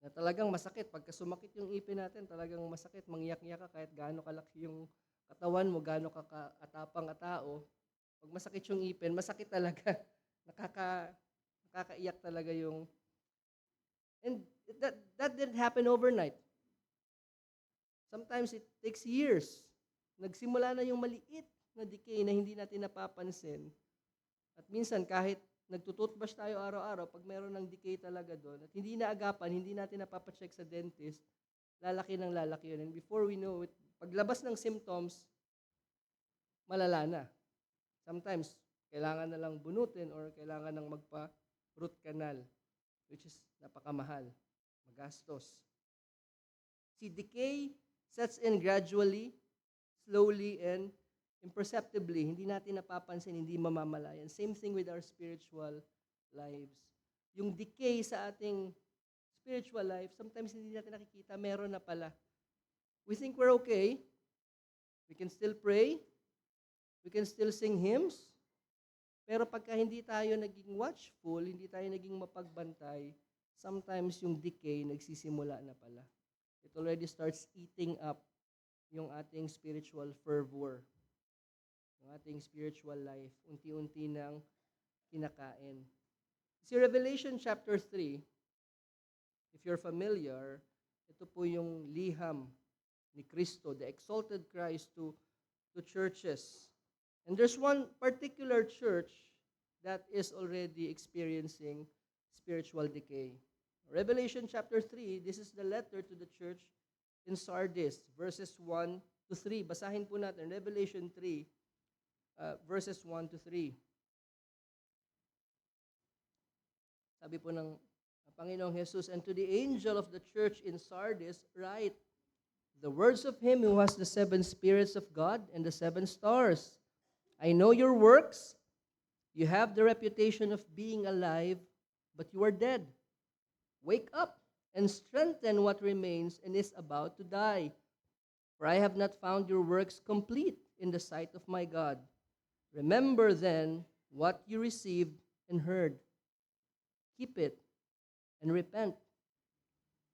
Na talagang masakit. Pagka sumakit yung ipin natin, talagang masakit. Mangyak-ngyak ka kahit gaano kalaki yung katawan mo, gaano katapang ka tao. Pag masakit yung ipin, masakit talaga. Nakaka, nakakaiyak talaga yung... And that didn't happen overnight. Sometimes it takes years. Nagsimula na yung maliit na decay na hindi natin napapansin. At minsan kahit nagtututbrush tayo araw-araw, pag meron ng decay talaga doon, at hindi naagapan, hindi natin napapacheck sa dentist, lalaki ng lalaki yun. And before we know it, paglabas ng symptoms, malala na. Sometimes, kailangan na lang bunutin or kailangan nang magpa-root canal, which is napakamahal, magastos. See, decay sets in gradually, slowly, and imperceptibly. Hindi natin napapansin, hindi mamamalayan. Same thing with our spiritual lives. Yung decay sa ating spiritual life, sometimes hindi natin nakikita, meron na pala. We think we're okay. We can still pray. We can still sing hymns. Pero pagka hindi tayo naging watchful, hindi tayo naging mapagbantay, sometimes yung decay nagsisimula na pala. It already starts eating up yung ating spiritual fervor, yung ating spiritual life, unti-unti nang kinakain. Si Revelation chapter 3, if you're familiar, ito po yung liham ni Kristo, the exalted Christ to churches. And there's one particular church that is already experiencing spiritual decay. Revelation chapter 3, this is the letter to the church in Sardis, verses 1 to 3. Basahin po natin, Revelation 3, verses 1 to 3. Sabi po ng Panginoong Jesus, "And to the angel of the church in Sardis write, the words of him who has the 7 spirits of God and the 7 stars. I know your works. You have the reputation of being alive, but you are dead. Wake up and strengthen what remains and is about to die. For I have not found your works complete in the sight of my God. Remember then what you received and heard. Keep it and repent.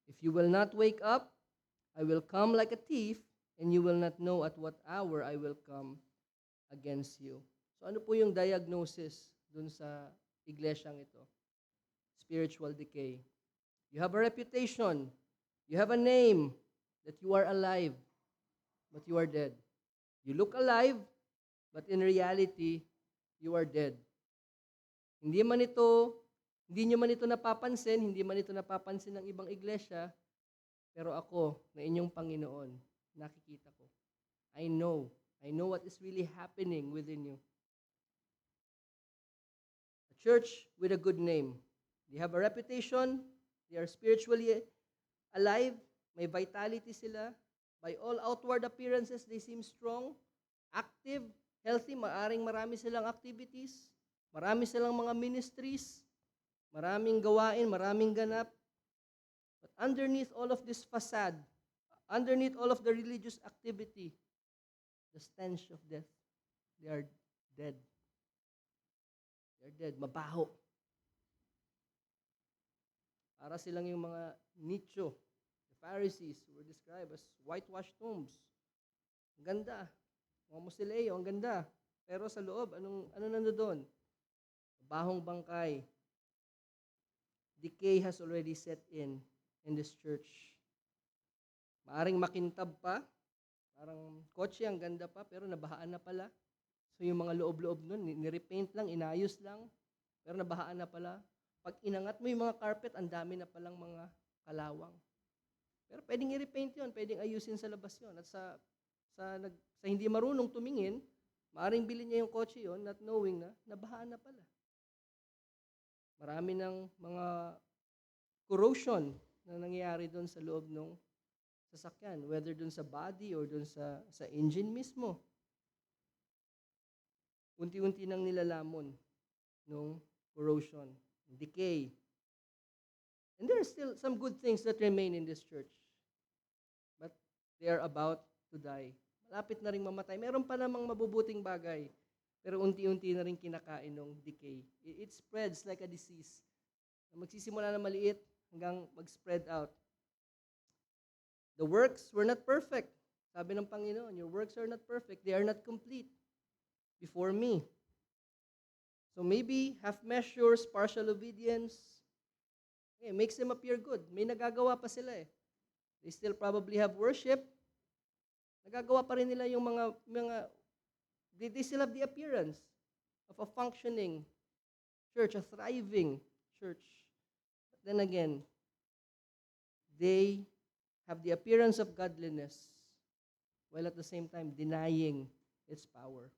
If you will not wake up, I will come like a thief, and you will not know at what hour I will come against you." So ano po yung diagnosis dun sa iglesyang ito? Spiritual decay. You have a reputation. You have a name that you are alive, but you are dead. You look alive, but in reality, you are dead. Hindi nyo man ito napapansin, hindi man ito napapansin ng ibang iglesia, pero ako, na inyong Panginoon, nakikita ko. I know what is really happening within you. A church with a good name. They have a reputation, they are spiritually alive, may vitality sila. By all outward appearances, they seem strong, active, healthy, marami silang activities, marami silang mga ministries, maraming gawain, maraming ganap. But underneath all of this facade, underneath all of the religious activity, the stench of death, they are dead. They are dead, mabaho. Para silang yung mga nicho, the Pharisees were described as whitewashed tombs. Ang ganda. Mga Musileo, ang ganda. Pero sa loob, ano nandoon? Bahong bangkay. Decay has already set in this church. Maaring makintab pa, parang kotse, ang ganda pa, pero nabahaan na pala. So yung mga loob-loob nun, nirepaint lang, inayos lang, pero nabahaan na pala. Pag inangat mo yung mga carpet, ang dami na palang mga kalawang. Pero pwedeng i-repaint yun, pwedeng ayusin sa labas yun. At sa hindi marunong tumingin, maaring bilhin niya yung kotse yun, not knowing na, nabahaan na pala. Marami ng mga corrosion na nangyayari doon sa loob ng sasakyan, whether doon sa body or doon sa engine mismo. Unti-unti nang nilalamon ng corrosion, decay. And there are still some good things that remain in this church. But they are about to die. Malapit na rin mamatay. Meron pa namang mabubuting bagay. Pero unti-unti na rin kinakain ng decay. It spreads like a disease. Magsisimula na maliit, hanggang mag-spread out. The works were not perfect. Sabi ng Panginoon, your works are not perfect. They are not complete before me. So maybe half measures, partial obedience, makes them appear good. May nagagawa pa sila eh. They still probably have worship. Nagagawa pa rin nila yung they still have the appearance of a functioning church, a thriving church. But then again, they have the appearance of godliness while at the same time denying its power.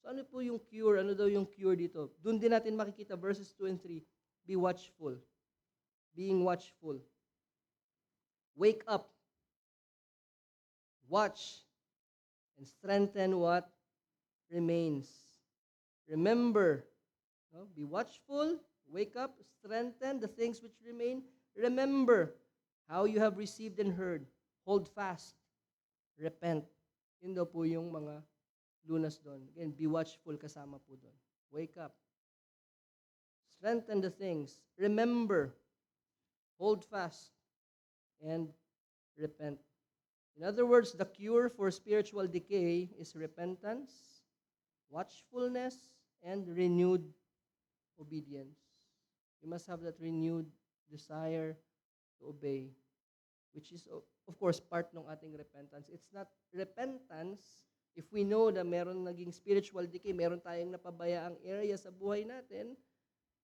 So ano po yung cure? Ano daw yung cure dito? Doon din natin makikita verses 2 and 3. Be watchful. Being watchful. Wake up. Watch. And strengthen what remains. Remember. No? Be watchful. Wake up. Strengthen the things which remain. Remember how you have received and heard. Hold fast. Repent. Yun daw po yung mga lunas doon. Again, be watchful kasama po doon. Wake up. Strengthen the things. Remember. Hold fast. And repent. In other words, the cure for spiritual decay is repentance, watchfulness, and renewed obedience. You must have that renewed desire to obey, which is, of course, part ng ating repentance. It's not repentance if we know na meron naging spiritual decay, meron tayong napabayaang area sa buhay natin,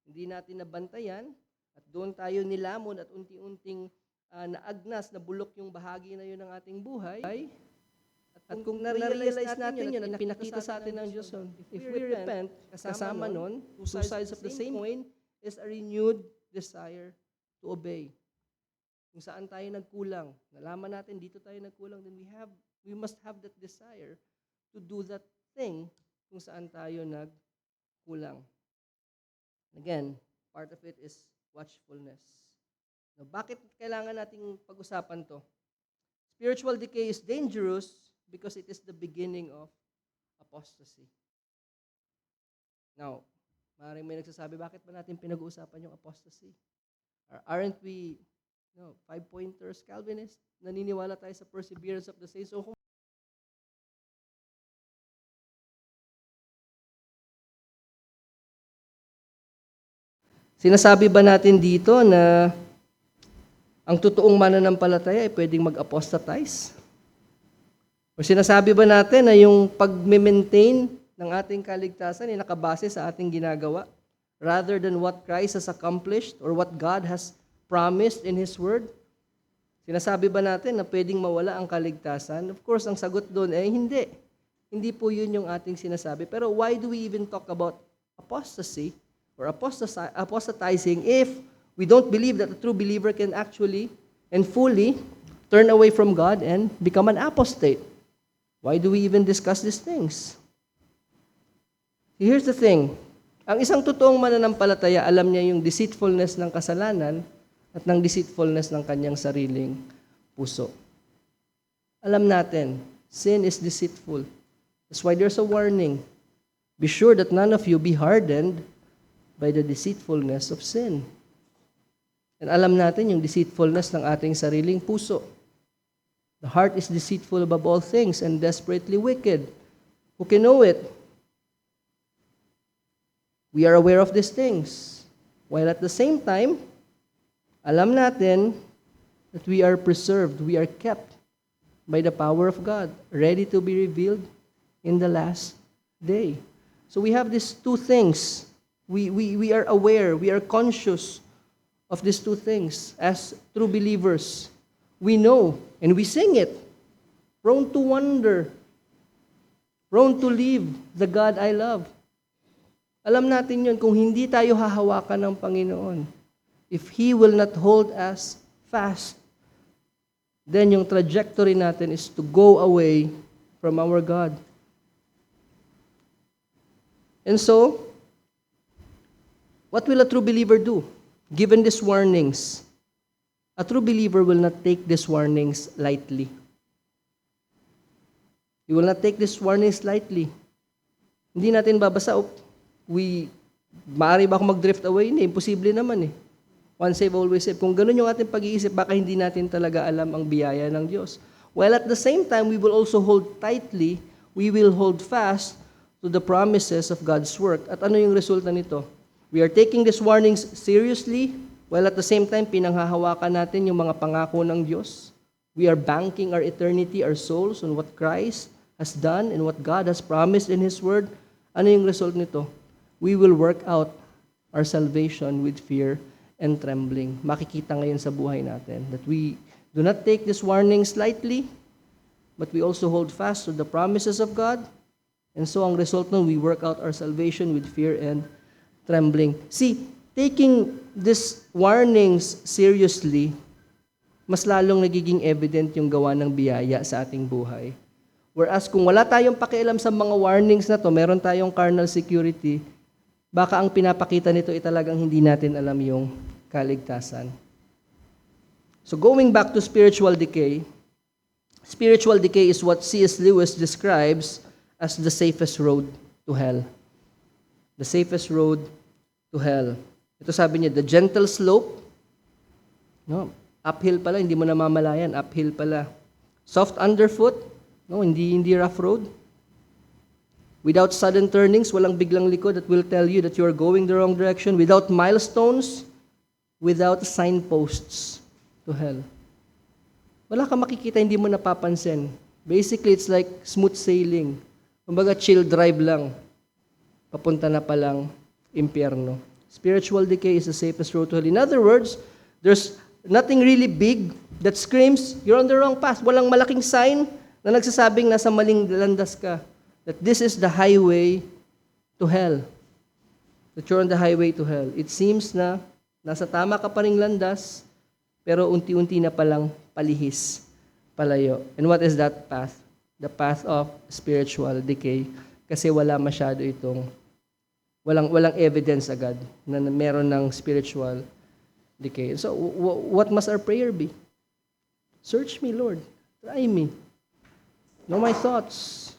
hindi natin nabantayan, at doon tayo nilamon at unti-unting naagnas, nabulok yung bahagi na yun ng ating buhay. At kung na-realize natin yun at pinakita sa atin ng Diyos, if we repent, kasama nun, two sides of the same coin, is a renewed desire to obey. Kung saan tayo nagkulang, nalaman natin dito tayo nagkulang, then we must have that desire to do that thing kung saan tayo nagkulang. Again, part of it is watchfulness. Now, bakit kailangan nating pag-usapan to? Spiritual decay is dangerous because it is the beginning of apostasy. Now, maaaring may nagsasabi, bakit ba natin pinag-uusapan yung apostasy? Aren't we 5-pointers Calvinist? Naniniwala tayo sa perseverance of the saints. So, sinasabi ba natin dito na ang totoong mananampalataya ay pwedeng mag-apostatize? O sinasabi ba natin na yung pag-maintain ng ating kaligtasan ay nakabase sa ating ginagawa rather than what Christ has accomplished or what God has promised in His Word? Sinasabi ba natin na pwedeng mawala ang kaligtasan? Of course, ang sagot doon ay hindi. Hindi po yun yung ating sinasabi. Pero why do we even talk about apostasy or apostatizing if we don't believe that a true believer can actually and fully turn away from God and become an apostate? Why do we even discuss these things? Here's the thing. Ang isang totoong mananampalataya, alam niya yung deceitfulness ng kasalanan at ng deceitfulness ng kanyang sariling puso. Alam natin, sin is deceitful. That's why there's a warning. Be sure that none of you be hardened by the deceitfulness of sin. And alam natin yung deceitfulness ng ating sariling puso. The heart is deceitful above all things and desperately wicked. Who can know it? We are aware of these things. While at the same time, alam natin that we are preserved, we are kept by the power of God, ready to be revealed in the last day. So we have these two things. We are aware, we are conscious of these two things as true believers. We know and we sing it. Prone to wonder, prone to leave the God I love. Alam natin yun, kung hindi tayo hahawakan ng Panginoon, if He will not hold us fast, then yung trajectory natin is to go away from our God. And so, what will a true believer do? Given these warnings, a true believer will not take these warnings lightly. He will not take these warnings lightly. Hindi natin babasa, maaari ba ako mag-drift away? Hindi, imposible naman eh. Once saved, always saved. Kung ganun yung ating pag-iisip, baka hindi natin talaga alam ang biyaya ng Diyos. While at the same time, we will also hold tightly, we will hold fast to the promises of God's work. At ano yung resulta nito? We are taking these warnings seriously, while at the same time, pinanghahawakan natin yung mga pangako ng Diyos. We are banking our eternity, our souls, on what Christ has done and what God has promised in His Word. Ano yung result nito? We will work out our salvation with fear and trembling. Makikita ngayon sa buhay natin that we do not take this warning lightly, but we also hold fast to the promises of God. And so ang result nun, we work out our salvation with fear and trembling. See, taking these warnings seriously, mas lalong nagiging evident yung gawa ng biyaya sa ating buhay. Whereas kung wala tayong pakialam sa mga warnings na to, meron tayong carnal security, baka ang pinapakita nito ay talagang hindi natin alam yung kaligtasan. So going back to spiritual decay is what C.S. Lewis describes as the safest road to hell. The safest road to hell. Ito sabi niya, the gentle slope, no, uphill pala, hindi mo namamalayan, uphill pala. Soft underfoot, no, hindi rough road. Without sudden turnings, walang biglang likod that will tell you that you are going the wrong direction. Without milestones, without signposts to hell. Wala kang makikita, hindi mo napapansin. Basically, it's like smooth sailing. Kumbaga, chill drive lang. Papunta na palang impyerno. Spiritual decay is the safest road to hell. In other words, there's nothing really big that screams, you're on the wrong path. Walang malaking sign na nagsasabing nasa maling landas ka. That this is the highway to hell. That you're on the highway to hell. It seems na nasa tama ka pa ring landas, pero unti-unti na palang palihis, palayo. And what is that path? The path of spiritual decay. Kasi walang evidence agad na meron ng spiritual decay. So, what must our prayer be? Search me, Lord. Try me. Know my thoughts.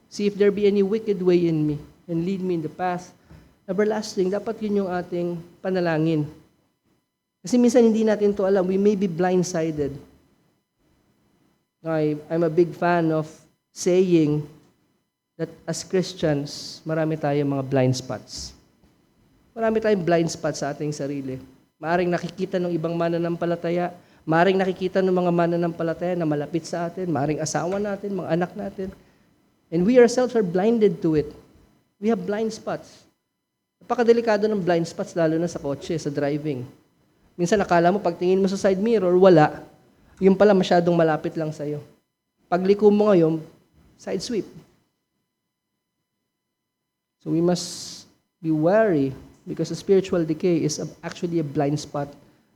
See if there be any wicked way in me and lead me in the path everlasting. Dapat yun yung ating panalangin. Kasi minsan hindi natin to alam. We may be blindsided. I'm a big fan of saying that as Christians, marami tayong mga blind spots. Marami tayong blind spots sa ating sarili. Maaring nakikita ng ibang mananampalataya, maaring nakikita ng mga mananampalataya na malapit sa atin, maaring asawa natin, mga anak natin. And we ourselves are blinded to it. We have blind spots. Napakadelikado ng blind spots, lalo na sa kotse, sa driving. Minsan nakala mo, pagtingin mo sa side mirror, wala. Yung pala masyadong malapit lang sa'yo. Pagliko mo ngayon, side sweep. So we must be wary because a spiritual decay is actually a blind spot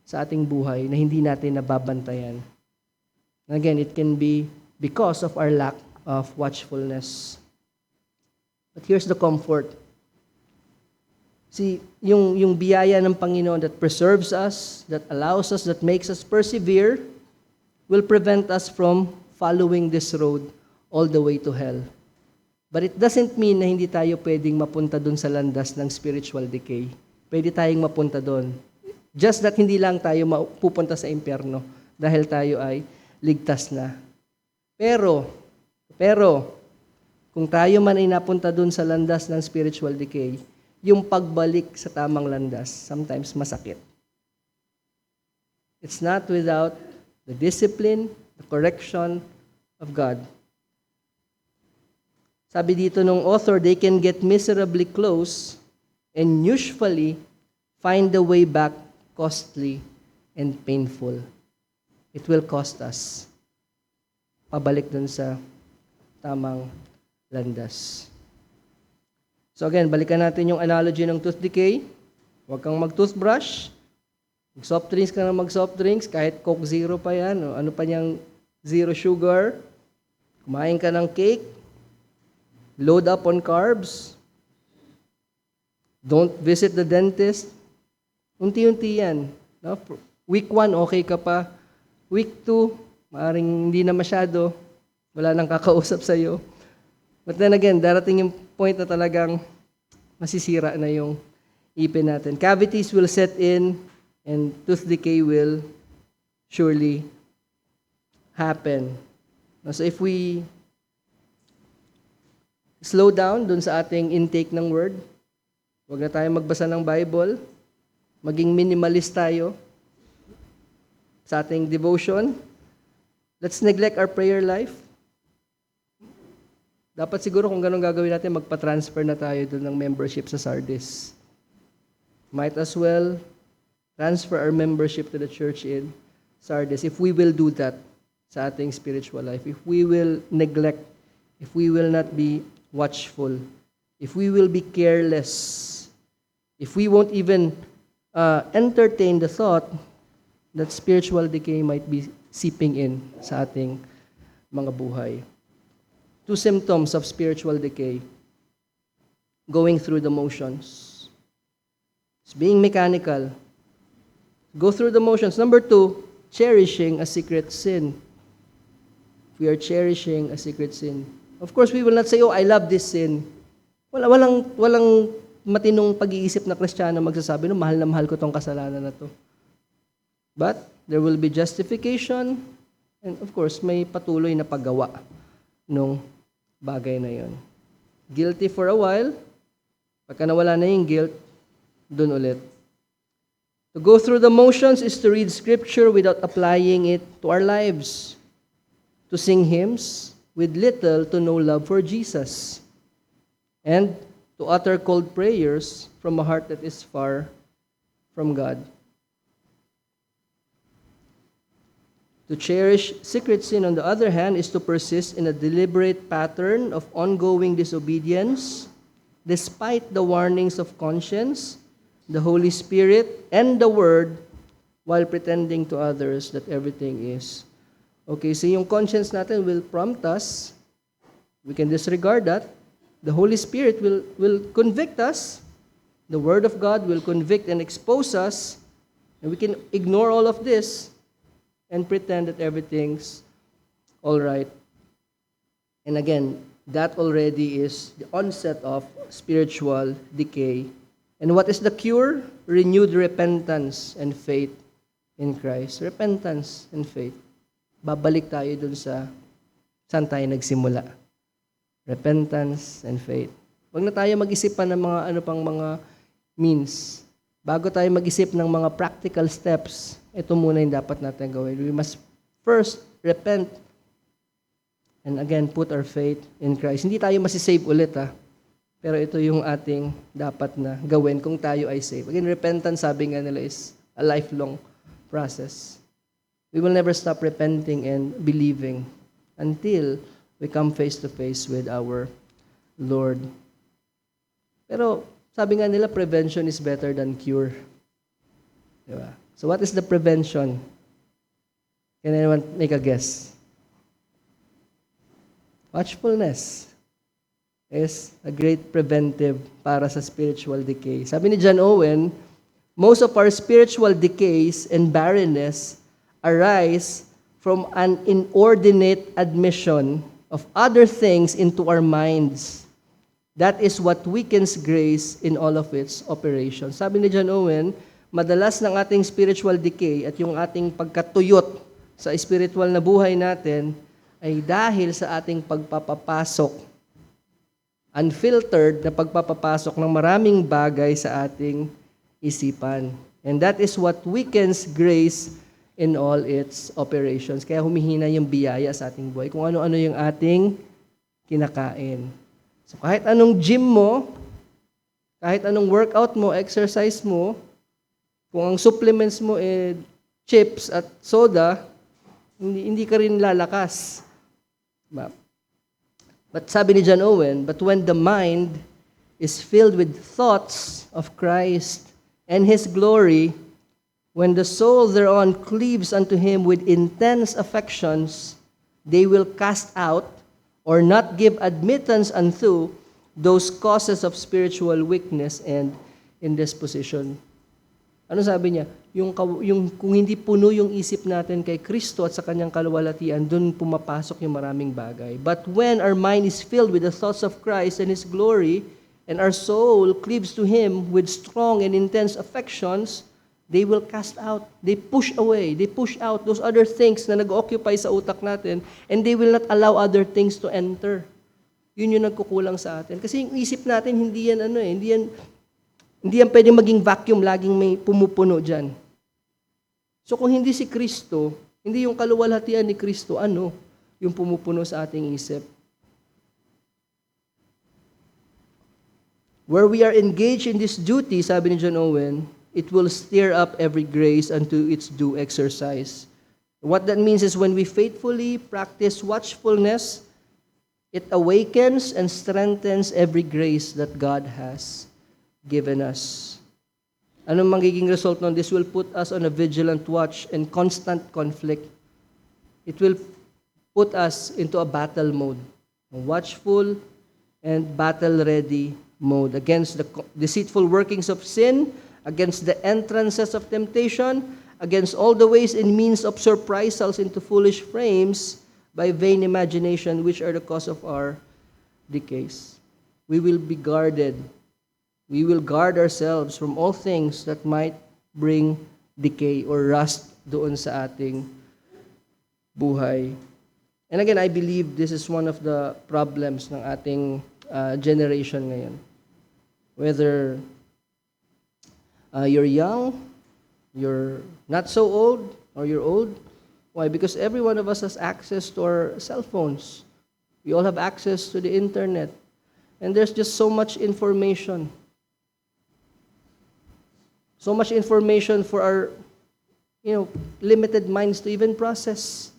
sa ating buhay na hindi natin nababantayan. And again, it can be because of our lack of watchfulness. But here's the comfort. See, yung biyaya ng Panginoon that preserves us, that allows us, that makes us persevere, will prevent us from following this road all the way to hell. But it doesn't mean na hindi tayo pwedeng mapunta dun sa landas ng spiritual decay. Pwede tayong mapunta dun. Just that hindi lang tayo pupunta sa impyerno dahil tayo ay ligtas na. Pero, kung tayo man ay napunta dun sa landas ng spiritual decay, yung pagbalik sa tamang landas, sometimes masakit. It's not without the discipline, the correction of God. Sabi dito nung author, they can get miserably close and usually find the way back costly and painful. It will cost us. Pabalik dun sa tamang landas. So again, balikan natin yung analogy ng tooth decay. Huwag kang mag-toothbrush. Mag-soft drinks ka na mag-soft drinks, kahit Coke Zero pa yan, o ano pa niyang zero sugar. Kumain ka ng cake. Load up on carbs. Don't visit the dentist. Unti-unti yan. No? Week 1, okay ka pa. Week 2, maaaring hindi na masyado. Wala nang kakausap sa'yo. But then again, darating yung point na talagang masisira na yung ipin natin. Cavities will set in and tooth decay will surely happen. So if we slow down dun sa ating intake ng word, huwag na tayo magbasa ng Bible, maging minimalist tayo sa ating devotion. Let's neglect our prayer life. Dapat siguro kung ganun gagawin natin, magpa-transfer na tayo dun ng membership sa Sardis. Might as well transfer our membership to the church in Sardis if we will do that sa ating spiritual life. If we will neglect, if we will not be watchful, if we will be careless, if we won't even entertain the thought that spiritual decay might be seeping in sa ating mga buhay. 2 symptoms of spiritual decay: going through the motions. It's being mechanical. Go through the motions. Number 2, cherishing a secret sin. We are cherishing a secret sin. Of course, we will not say, oh, I love this sin. Walang matinong pag-iisip na Kristiyano magsasabi, no, mahal na mahal ko tong kasalanan na to. But there will be justification, and of course, may patuloy na paggawa nung bagay na yon. Guilty for a while, pagka nawala na yung guilt, dun ulit. To go through the motions is to read Scripture without applying it to our lives. To sing hymns with little to no love for Jesus. And to utter cold prayers from a heart that is far from God. To cherish secret sin, on the other hand, is to persist in a deliberate pattern of ongoing disobedience, despite the warnings of conscience, the Holy Spirit, and the Word, while pretending to others that everything is okay. So yung conscience natin will prompt us. We can disregard that. The Holy Spirit will convict us. The Word of God will convict and expose us. And we can ignore all of this and pretend that everything's all right. And again, that already is the onset of spiritual decay. And what is the cure? Renewed repentance and faith in Christ. Repentance and faith. Babalik tayo dun sa saan tayo nagsimula. Repentance and faith. Huwag na tayo mag-isip pa ng mga mga means. Bago tayo mag-isip ng mga practical steps, ito muna yung dapat natin gawin. We must first repent and again put our faith in Christ. Hindi tayo masisave ulit pero ito yung ating dapat na gawin kung tayo ay saved. Again, repentance, sabi nga nila, is a lifelong process. We will never stop repenting and believing until we come face to face with our Lord. Pero sabi nga nila, prevention is better than cure. Diba? So what is the prevention? Can anyone make a guess? Watchfulness is a great preventive para sa spiritual decay. Sabi ni John Owen, most of our spiritual decays and barrenness arise from an inordinate admission of other things into our minds. That is what weakens grace in all of its operations. Sabi ni John Owen, madalas ng ating spiritual decay at yung ating pagkatuyot sa spiritual na buhay natin ay dahil sa ating pagpapapasok, unfiltered na pagpapapasok ng maraming bagay sa ating isipan. And that is what weakens grace in all its operations. Kaya humihina yung biyaya sa ating buhay, kung ano-ano yung ating kinakain. So kahit anong gym mo, kahit anong workout mo, exercise mo, kung ang supplements mo chips at soda, hindi ka rin lalakas. But sabi ni John Owen, but when the mind is filled with thoughts of Christ and His glory, when the soul thereon cleaves unto Him with intense affections, they will cast out or not give admittance unto those causes of spiritual weakness and indisposition. Ano sabi niya? Yung kung hindi puno yung isip natin kay Kristo at sa kanyang kaluwalhatian, doon pumapasok yung maraming bagay. But when our mind is filled with the thoughts of Christ and His glory, and our soul cleaves to Him with strong and intense affections, They will cast out. They push away. They push out those other things na nag-occupy sa utak natin, and they will not allow other things to enter. Yun yung nagkukulang sa atin. Kasi yung isip natin, hindi yan pwedeng maging vacuum, laging may pumupuno dyan. So kung hindi si Kristo, hindi yung kaluwalhatian ni Kristo, ano yung pumupuno sa ating isip? Where we are engaged in this duty, sabi ni John Owen, it will stir up every grace unto its due exercise. What that means is when we faithfully practice watchfulness, it awakens and strengthens every grace that God has given us. Anong magiging result nun? This will put us on a vigilant watch and constant conflict. It will put us into a battle mode, a watchful and battle-ready mode against the deceitful workings of sin, against the entrances of temptation, against all the ways and means of surprisals into foolish frames by vain imagination, which are the cause of our decays. We will be guarded. We will guard ourselves from all things that might bring decay or rust doon sa ating buhay. And again, I believe this is one of the problems ng ating generation ngayon. Whether you're young, you're not so old, or you're old. Why? Because every one of us has access to our cell phones. We all have access to the internet. And there's just so much information. So much information for our, limited minds to even process.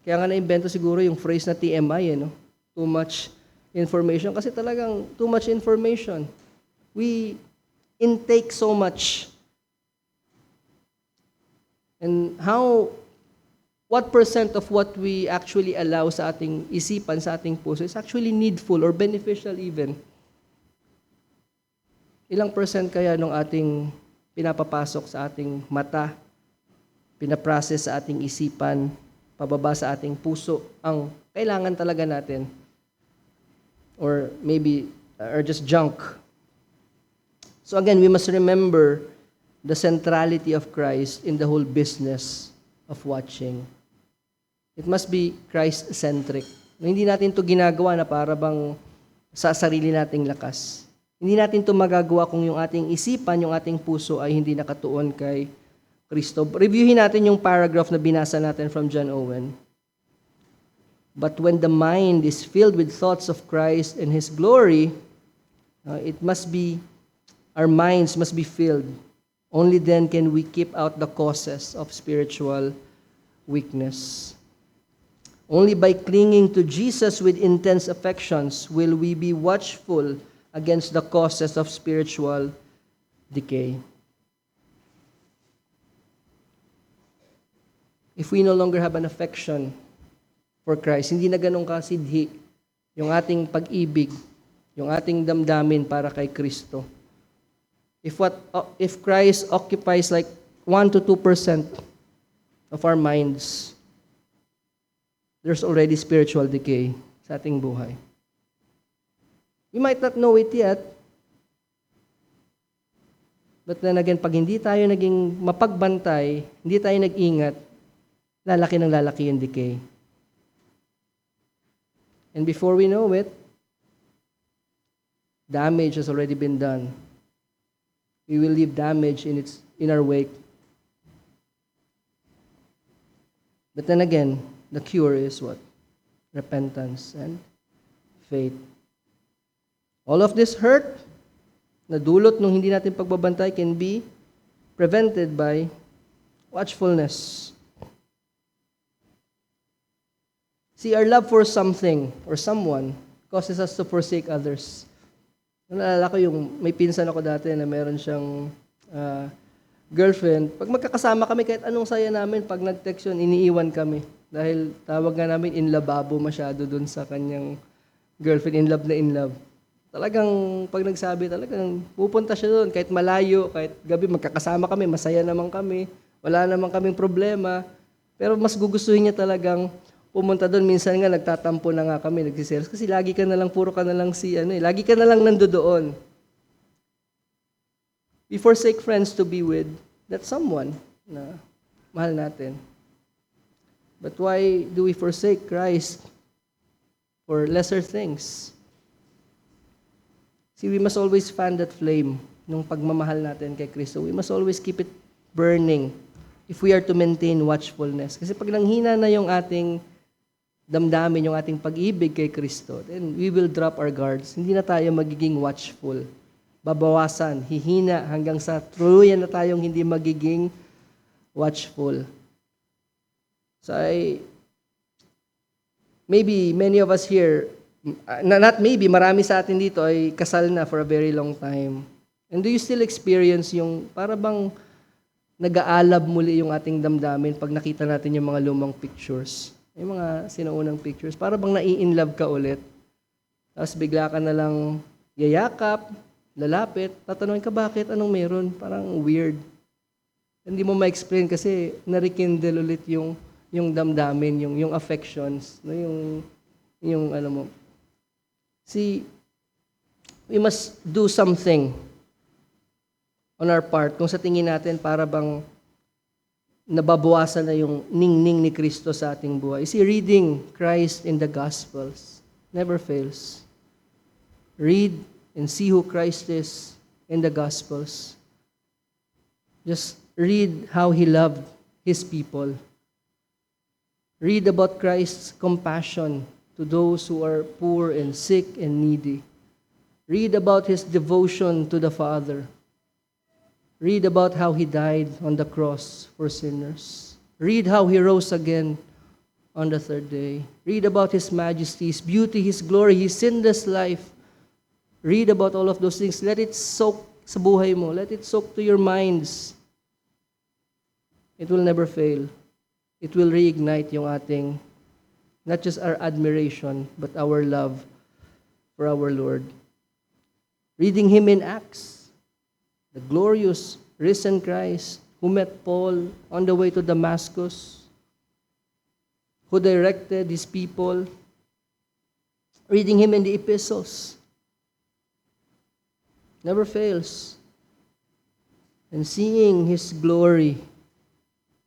Kaya nga na-invento siguro yung phrase na TMI, Too much information. Kasi talagang too much information. We intake so much. And what percent of what we actually allow sa ating isipan, sa ating puso, is actually needful or beneficial even? Ilang percent kaya nung ating pinapapasok sa ating mata, pinaprocess sa ating isipan, pababa sa ating puso, ang kailangan talaga natin? Or maybe, or just junk. So again, we must remember the centrality of Christ in the whole business of watching. It must be Christ-centric. Hindi natin to ginagawa na para bang sa sarili nating lakas. Hindi natin to magagawa kung yung ating isipan, yung ating puso ay hindi nakatuon kay Kristo. Reviewin natin yung paragraph na binasa natin from John Owen. But when the mind is filled with thoughts of Christ and His glory, our minds must be filled. Only then can we keep out the causes of spiritual weakness. Only by clinging to Jesus with intense affections will we be watchful against the causes of spiritual decay. If we no longer have an affection for Christ, hindi na ganun kasidhi yung ating pag-ibig, yung ating damdamin para kay Kristo. If Christ occupies like 1 to 2% of our minds, there's already spiritual decay sa ating buhay. You might not know it yet, but then again, pag hindi tayo naging mapagbantay, hindi tayo nag-ingat, lalaki ng lalaki yung decay. And before we know it, damage has already been done. We will leave damage in our wake. But then again, the cure is what? Repentance and faith. All of this hurt na dulot nung hindi natin pagbabantay can be prevented by watchfulness. See, our love for something or someone causes us to forsake others. Naalala ko may pinsan ako dati na meron siyang girlfriend. Pag magkakasama kami, kahit anong saya namin, pag nag-text yun, iniiwan kami. Dahil tawag nga namin in lababo masyado dun sa kanyang girlfriend, in love. Talagang pag nagsabi, talagang pupunta siya doon, kahit malayo, kahit gabi, magkakasama kami, masaya naman kami, wala naman kaming problema. Pero mas gugustuhin niya talagang pumunta doon. Minsan nga nagtatampo na nga kami, nagsiselos. Kasi lagi ka na lang, puro ka na lang lagi ka na lang nandoon. We forsake friends to be with that someone na mahal natin. But why do we forsake Christ for lesser things? See, we must always fan that flame ng pagmamahal natin kay Kristo. We must always keep it burning if we are to maintain watchfulness. Kasi pag nanghina na yung ating damdamin, yung ating pag-ibig kay Kristo, then we will drop our guards. Hindi na tayo magiging watchful. Babawasan, hihina, hanggang sa tuluyan na tayong hindi magiging watchful. So maybe many of us here, not maybe, marami sa atin dito ay kasal na for a very long time. And do you still experience yung para bang nag-aalab muli yung ating damdamin pag nakita natin yung mga lumang pictures? Yung mga sinaunang pictures, para bang nai-inlove ka ulit. Tapos bigla ka na lang yayakap, lalapit, tatanungin ka bakit, anong meron? Parang weird. Hindi mo ma-explain kasi na-rekindle ulit yung damdamin, yung affections, no, yung ano mo. See, we must do something on our part kung sa tingin natin para bang nababawasan na yung ningning ni Kristo sa ating buhay. See, reading Christ in the Gospels never fails. Read and see who Christ is in the Gospels. Just read how He loved His people. Read about Christ's compassion to those who are poor and sick and needy. Read about His devotion to the Father. Read about how He died on the cross for sinners. Read how He rose again on the third day. Read about His majesty, His beauty, His glory, His sinless life. Read about all of those things. Let it soak sa buhay mo. Let it soak to your minds. It will never fail. It will reignite yung ating, not just our admiration, but our love for our Lord. Reading Him in Acts, the glorious risen Christ who met Paul on the way to Damascus, who directed His people. Reading Him in the epistles. Never fails. And seeing His glory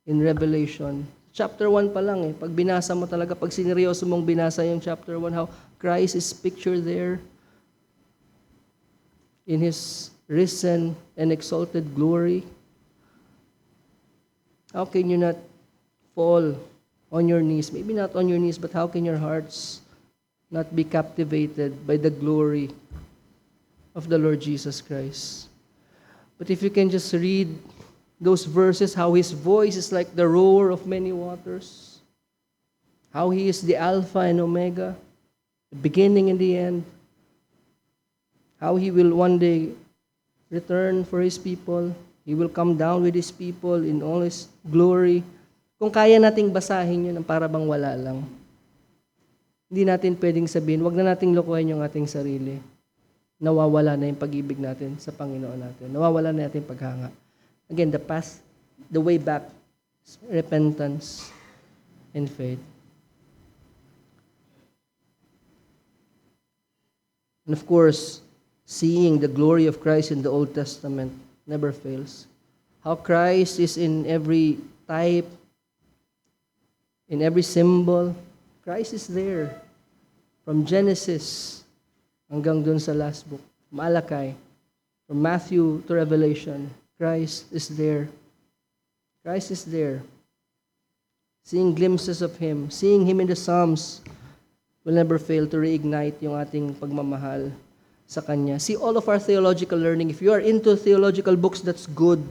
in Revelation. Chapter 1 pa lang pag binasa mo talaga, pag sineryoso mong binasa yung chapter 1, how Christ is pictured there in His risen and exalted glory. How can you not fall on your knees? Maybe not on your knees, but how can your hearts not be captivated by the glory of the Lord Jesus Christ? But if you can just read those verses, how His voice is like the roar of many waters, how He is the Alpha and Omega, the beginning and the end, how He will one day return for His people, He will come down with His people in all His glory. Kung kaya nating basahin yun, para bang wala lang. Hindi natin pwedeng sabihin, wag na nating lokohin yung ating sarili. Nawawala na yung pag-ibig natin sa Panginoon natin. Nawawala na yung paghanga. Again, the path, the way back, is repentance and faith. And of course, seeing the glory of Christ in the Old Testament never fails. How Christ is in every type, in every symbol. Christ is there. From Genesis hanggang dun sa last book, Malachi, from Matthew to Revelation, Christ is there. Christ is there. Seeing glimpses of Him, seeing Him in the Psalms will never fail to reignite yung ating pagmamahal sa Kanya. See, all of our theological learning, if you are into theological books, that's good.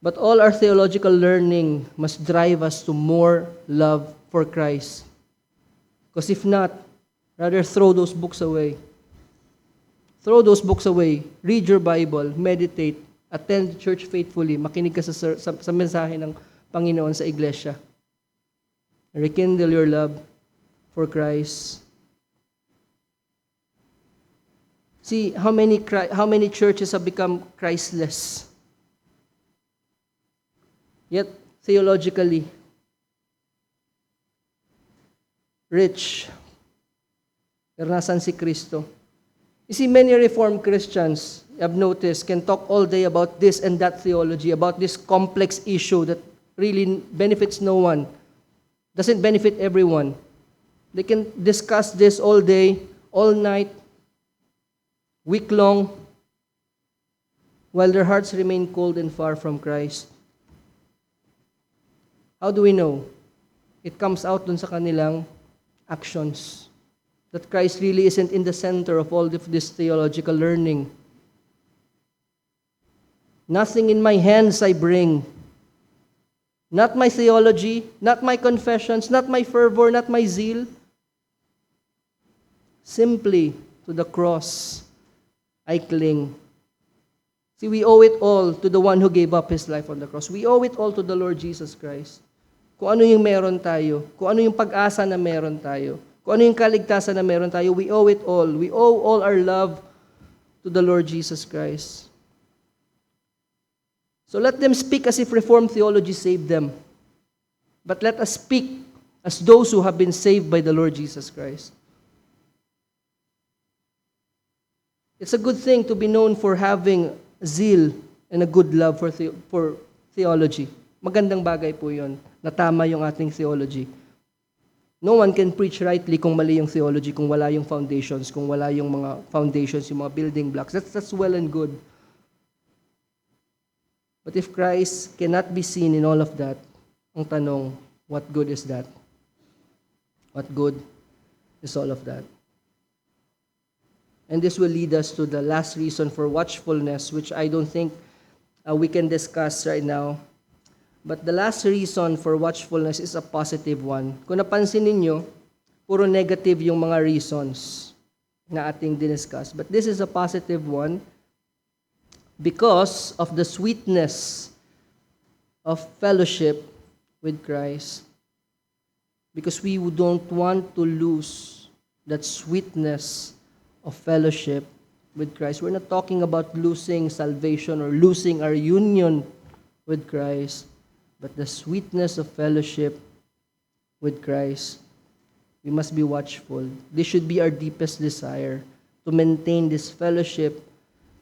But all our theological learning must drive us to more love for Christ. Because if not, rather throw those books away. Throw those books away. Read your Bible. Meditate. Attend church faithfully. Makinig ka sa mensahe ng Panginoon sa iglesia. Rekindle your love for Christ. See, how many churches have become Christless? Yet, theologically, rich. Pero nasan si Kristo? You see, many Reformed Christians, I've noticed, can talk all day about this and that theology, about this complex issue that really benefits no one, doesn't benefit everyone. They can discuss this all day, all night, week long, while their hearts remain cold and far from Christ. How do we know? It comes out dun sa kanilang actions. That Christ really isn't in the center of all of this theological learning. Nothing in my hands I bring. Not my theology, not my confessions, not my fervor, not my zeal. Simply to the cross I cling. See, we owe it all to the one who gave up His life on the cross. We owe it all to the Lord Jesus Christ. Kung ano yung meron tayo, kung ano yung pag-asa na meron tayo, kung ano yung kaligtasan na meron tayo, we owe it all. We owe all our love to the Lord Jesus Christ. So let them speak as if Reformed theology saved them. But let us speak as those who have been saved by the Lord Jesus Christ. It's a good thing to be known for having zeal and a good love for theology. Magandang bagay po yun, na tama yung ating theology. No one can preach rightly kung mali yung theology, kung wala yung foundations, kung wala yung mga foundations, yung mga building blocks. That's well and good. But if Christ cannot be seen in all of that, ang tanong, what good is that? What good is all of that? And this will lead us to the last reason for watchfulness, which I don't think we can discuss right now. But the last reason for watchfulness is a positive one. Kung napansin ninyo, puro negative yung mga reasons na ating diniscuss. But this is a positive one because of the sweetness of fellowship with Christ. Because we don't want to lose that sweetness of fellowship with Christ. We're not talking about losing salvation or losing our union with Christ, but the sweetness of fellowship with Christ. We must be watchful. This should be our deepest desire, to maintain this fellowship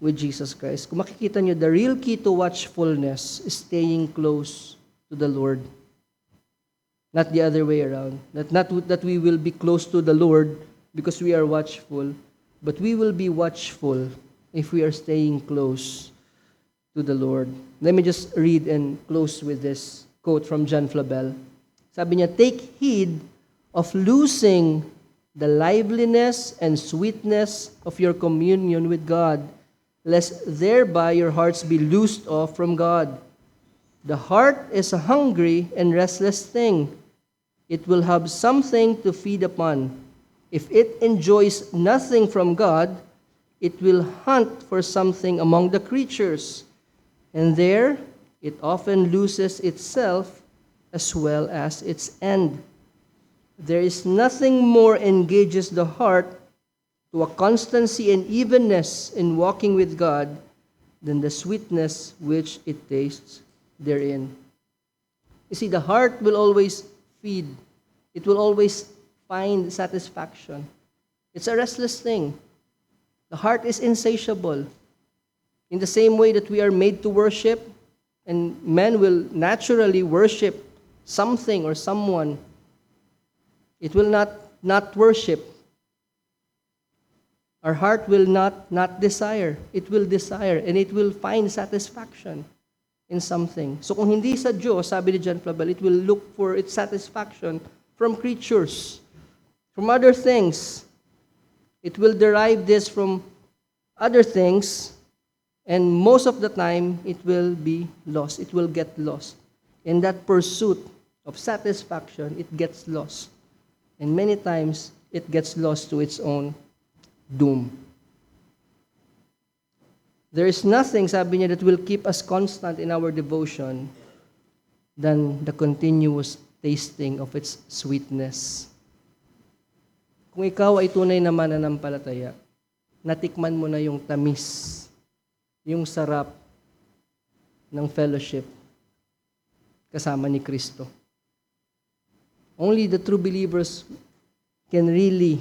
with Jesus Christ. Kung makikita nyo, the real key to watchfulness is staying close to the Lord. Not the other way around. Not that we will be close to the Lord because we are watchful, but we will be watchful if we are staying close to the Lord. Let me just read and close with this quote from John Flavel. Sabi niya, "Take heed of losing the liveliness and sweetness of your communion with God, lest thereby your hearts be loosed off from God. The heart is a hungry and restless thing. It will have something to feed upon. If it enjoys nothing from God, it will hunt for something among the creatures, and there it often loses itself as well as its end. There is nothing more engages the heart to a constancy and evenness in walking with God than the sweetness which it tastes therein." You see, the heart will always feed. It will always find satisfaction. It's a restless thing. The heart is insatiable. In the same way that we are made to worship, and men will naturally worship something or someone, it will not worship. Our heart will not desire. It will desire, and it will find satisfaction in something. So kung hindi sa Diyos, sabi ni John Flavel, it will look for its satisfaction from creatures, from other things. It will derive this from other things, and most of the time, it will be lost. It will get lost. In that pursuit of satisfaction, it gets lost. And many times, it gets lost to its own doom. There is nothing, sabi niya, that will keep us constant in our devotion than the continuous tasting of its sweetness. Kung ikaw ay tunay na mananampalataya, natikman mo na yung tamis, yung sarap ng fellowship kasama ni Kristo. Only the true believers can really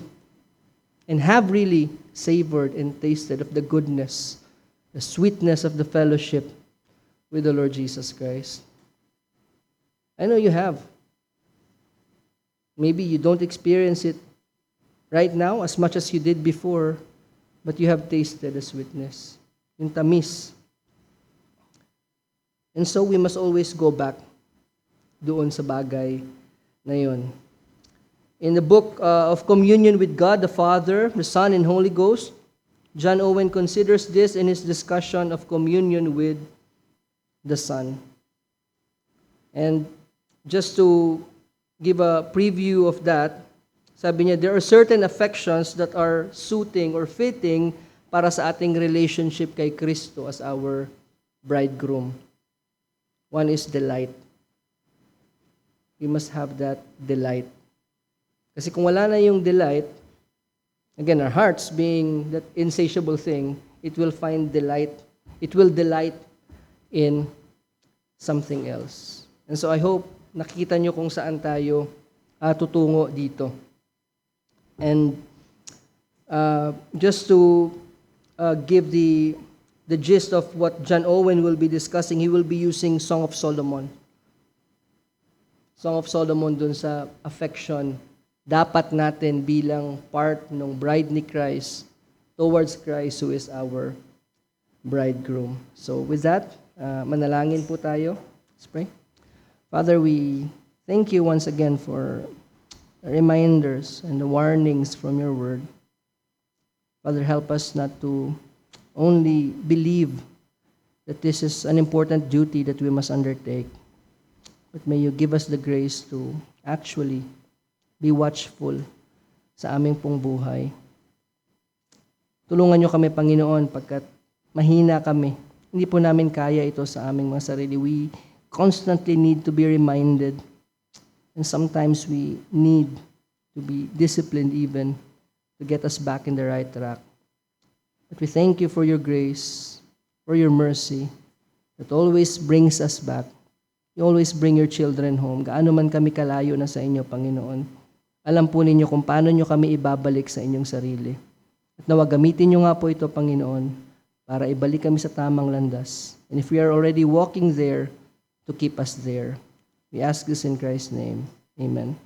and have really savored and tasted of the goodness the sweetness of the fellowship with the Lord Jesus Christ. I know you have. Maybe you don't experience it right now as much as you did before, but you have tasted the sweetness, yung tamis. And so we must always go back doon sa bagay na yun. In the book of Communion with God, the Father, the Son, and Holy Ghost, John Owen considers this in his discussion of communion with the Son. And just to give a preview of that, sabi niya, there are certain affections that are suiting or fitting para sa ating relationship kay Kristo as our bridegroom. One is delight. We must have that delight. Kasi kung wala na yung delight, again, our hearts being that insatiable thing, it will find delight. It will delight in something else. And so I hope nakikita nyo kung saan tayo tutungo dito. And just to give the gist of what John Owen will be discussing, he will be using Song of Solomon. Song of Solomon dun sa affection dapat natin bilang part ng bride ni Christ towards Christ who is our bridegroom. So with that, manalangin po tayo. Let's pray. Father, we thank you once again for the reminders and the warnings from your word. Father, help us not to only believe that this is an important duty that we must undertake, but may you give us the grace to actually be watchful sa aming pong buhay. Tulungan niyo kami, Panginoon, pagkat mahina kami. Hindi po namin kaya ito sa aming mga sarili. We constantly need to be reminded, and sometimes we need to be disciplined even to get us back in the right track. But we thank you for your grace, for your mercy, that always brings us back. You always bring your children home. Gaano man kami kalayo na sa inyo, Panginoon. Alam po ninyo kung paano nyo kami ibabalik sa inyong sarili. At nawag gamitin nyo nga po ito, Panginoon, para ibalik kami sa tamang landas. And if we are already walking there, to keep us there. We ask this in Christ's name. Amen.